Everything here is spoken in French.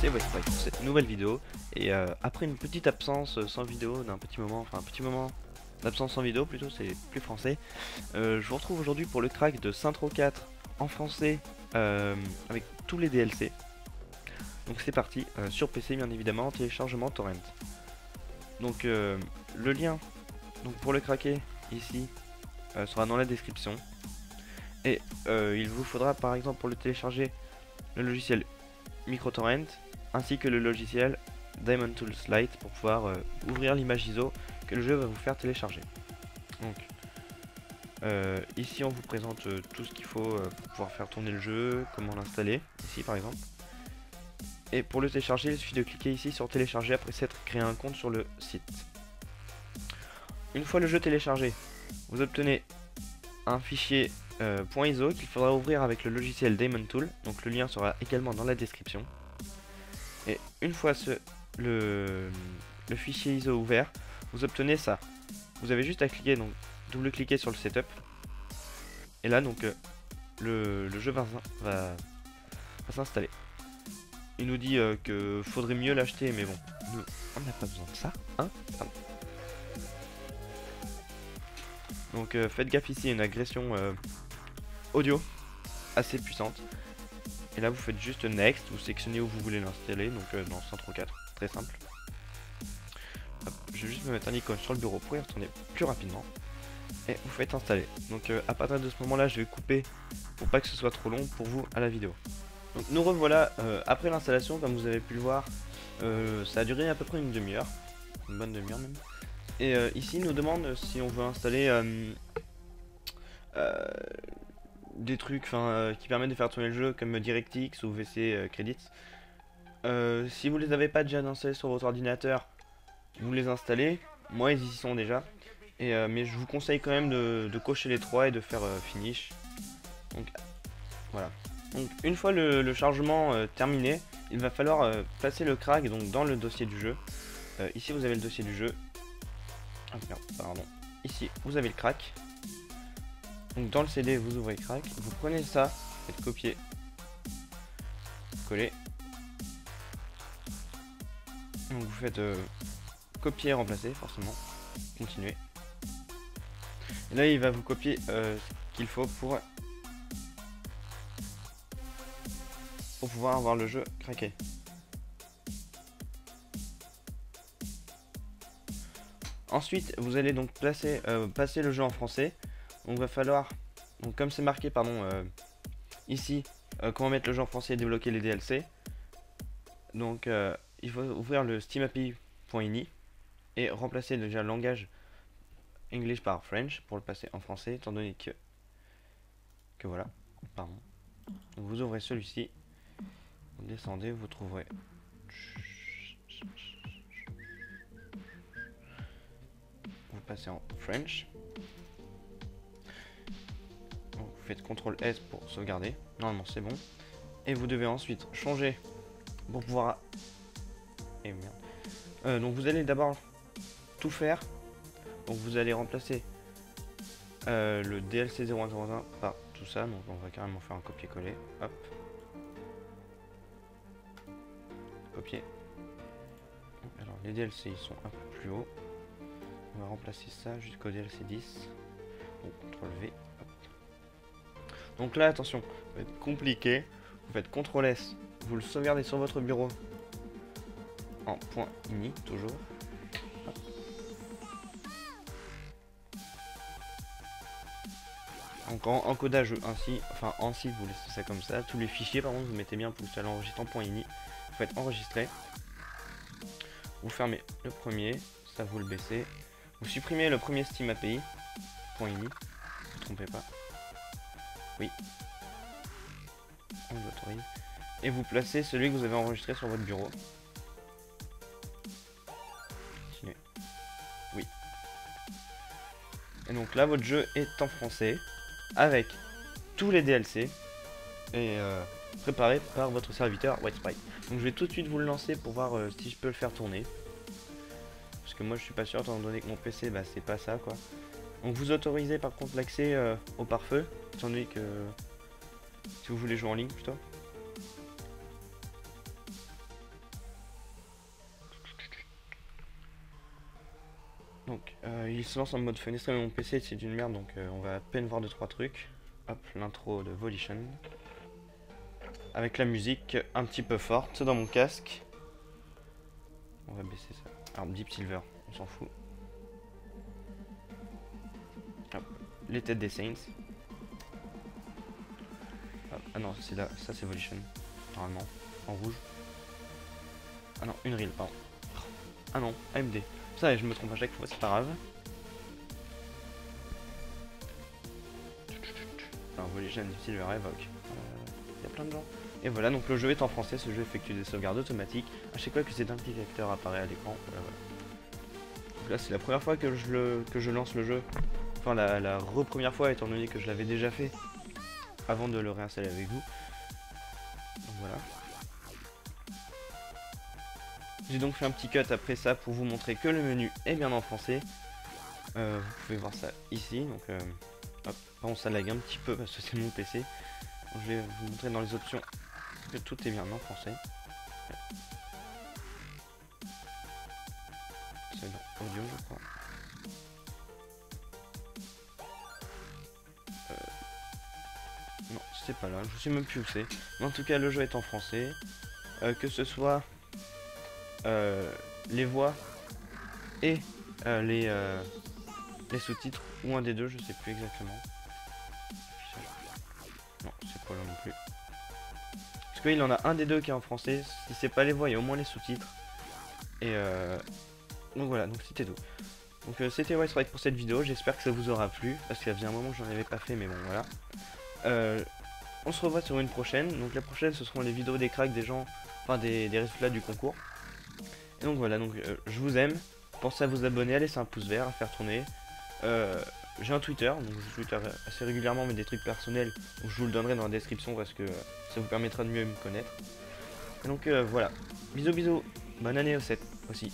c'est Westpike pour cette nouvelle vidéo. Et après une petite absence sans vidéo d'un petit moment, enfin un petit moment d'absence sans vidéo plutôt, c'est plus français. Je vous retrouve aujourd'hui pour le crack de Saints-Row 4 en français avec tous les DLC. Donc c'est parti, sur PC bien évidemment, téléchargement torrent. Donc le lien pour le craquer ici sera dans la description. Et il vous faudra par exemple pour le télécharger le logiciel MicroTorrent ainsi que le logiciel Diamond Tools Lite pour pouvoir ouvrir l'image ISO que le jeu va vous faire télécharger. Donc ici on vous présente tout ce qu'il faut pour pouvoir faire tourner le jeu, comment l'installer, ici par exemple. Et pour le télécharger, il suffit de cliquer ici sur télécharger après s'être créé un compte sur le site. Une fois le jeu téléchargé, vous obtenez un fichier .iso qu'il faudra ouvrir avec le logiciel Diamond Tool, donc le lien sera également dans la description. Et une fois le fichier ISO ouvert, vous obtenez ça. Vous avez juste à cliquer, donc double-cliquer sur le setup. Et là donc le jeu va s'installer. Il nous dit que faudrait mieux l'acheter, mais bon, nous on n'a pas besoin de ça, hein. Pardon. Donc faites gaffe ici, une agression audio assez puissante. Et là vous faites juste next, vous sélectionnez où vous voulez l'installer, donc dans Saints-Row 4, très simple. Hop, je vais juste me mettre un icône sur le bureau pour y retourner plus rapidement. Et vous faites installer. Donc à partir de ce moment là je vais couper pour pas que ce soit trop long pour vous à la vidéo. Donc nous revoilà après l'installation, comme vous avez pu le voir, ça a duré à peu près une demi-heure, une bonne demi-heure même. Et ici il nous demande si on veut installer des trucs qui permettent de faire tourner le jeu comme DirectX ou VC Credits. Si vous les avez pas déjà installés sur votre ordinateur, vous les installez. Moi ils y sont déjà. Et, mais je vous conseille quand même de cocher les trois et de faire finish. Donc voilà. Donc une fois le chargement terminé, il va falloir placer le crack donc dans le dossier du jeu. Ici vous avez le dossier du jeu. Ah, merde, pardon. Ici vous avez le crack. Donc dans le CD vous ouvrez crack, vous prenez ça, vous faites copier, coller. Donc vous faites copier, remplacer forcément, continuer. Et là il va vous copier ce qu'il faut pour pouvoir avoir le jeu craqué. Ensuite vous allez donc passer le jeu en français. Donc va falloir, donc comme c'est marqué pardon ici, comment mettre le jeu en français et débloquer les DLC. Donc il faut ouvrir le Steam API.ini et remplacer déjà le langage English par French pour le passer en français, étant donné que voilà, pardon. Donc vous ouvrez celui-ci, vous descendez, vous trouverez vous passez en French. Donc vous faites CTRL S pour sauvegarder, normalement c'est bon. Et vous devez ensuite changer pour pouvoir... Et merde. Donc vous allez d'abord tout faire. Donc vous allez remplacer le DLC 0101 par tout ça. Donc on va carrément faire un copier-coller. Hop. Copier. Alors les DLC ils sont un peu plus hauts. On va remplacer ça jusqu'au DLC 10. Donc CTRL V. Hop. Donc là attention, ça va être compliqué. Vous faites CTRL S. Vous le sauvegardez sur votre bureau. En .ini toujours. Hop. Donc en codage ainsi, enfin ainsi vous laissez ça comme ça. Tous les fichiers par contre vous mettez bien pour que ça l'enregistre en .ini. Vous faites enregistrer. Vous fermez le premier, ça vous le baissez. Vous supprimez le premier Steam API .ini. Ne vous trompez pas. Oui. On l'autorise. Et vous placez celui que vous avez enregistré sur votre bureau. Continuez. Oui. Et donc là votre jeu est en français avec tous les DLC et préparé par votre serviteur Westpike. Donc je vais tout de suite vous le lancer pour voir si je peux le faire tourner. Parce que moi je suis pas sûr étant donné que mon PC bah, c'est pas ça quoi. Donc vous autorisez par contre l'accès au pare-feu, étant donné que si vous voulez jouer en ligne plutôt. Donc il se lance en mode fenestré, mais mon PC c'est d'une merde, donc on va à peine voir 2-3 trucs. Hop, l'intro de Volition. Avec la musique un petit peu forte dans mon casque. On va baisser ça. Alors Deep Silver, on s'en fout. Hop, les têtes des Saints. Hop, ah non, c'est là, ça c'est Volition. Normalement, en rouge. Ah non, une reel, pardon. Ah non, AMD. Ça, je me trompe à chaque fois, c'est pas grave. Alors, Volition, Deep Silver, Evoque. Il y a plein de gens. Et voilà, donc le jeu est en français, ce jeu effectue des sauvegardes automatiques. À chaque fois que cet indicateur apparaît à l'écran, voilà. Donc là, c'est la première fois que je lance le jeu. Enfin, la première fois, étant donné que je l'avais déjà fait avant de le réinstaller avec vous. Donc voilà. J'ai donc fait un petit cut après ça pour vous montrer que le menu est bien en français. Vous pouvez voir ça ici. Donc, hop, bon, ça lag un petit peu parce que c'est mon PC. Donc, je vais vous montrer dans les options que tout est bien en français. C'est dans audio, je crois. Non, c'est pas là. Je sais même plus où c'est. Mais en tout cas, le jeu est en français. Que ce soit les voix et les sous-titres ou un des deux, je sais plus exactement. Non, c'est pas là non plus. Parce qu'il en a un des deux qui est en français. Si c'est pas les voix, il y a au moins les sous-titres. Et donc voilà, donc c'était tout. Donc c'était White Strike pour cette vidéo. J'espère que ça vous aura plu. Parce qu'il y avait un moment que j'en avais pas fait, mais bon voilà. On se revoit sur une prochaine. Donc la prochaine, ce seront les vidéos des cracks des gens, enfin des résultats du concours. Et donc voilà, donc je vous aime. Pensez à vous abonner, à laisser un pouce vert, à faire tourner. J'ai un Twitter, donc je Twitter assez régulièrement, mais des trucs personnels, donc je vous le donnerai dans la description parce que ça vous permettra de mieux me connaître. Et donc voilà, bisous bisous, bonne année au 7 aussi.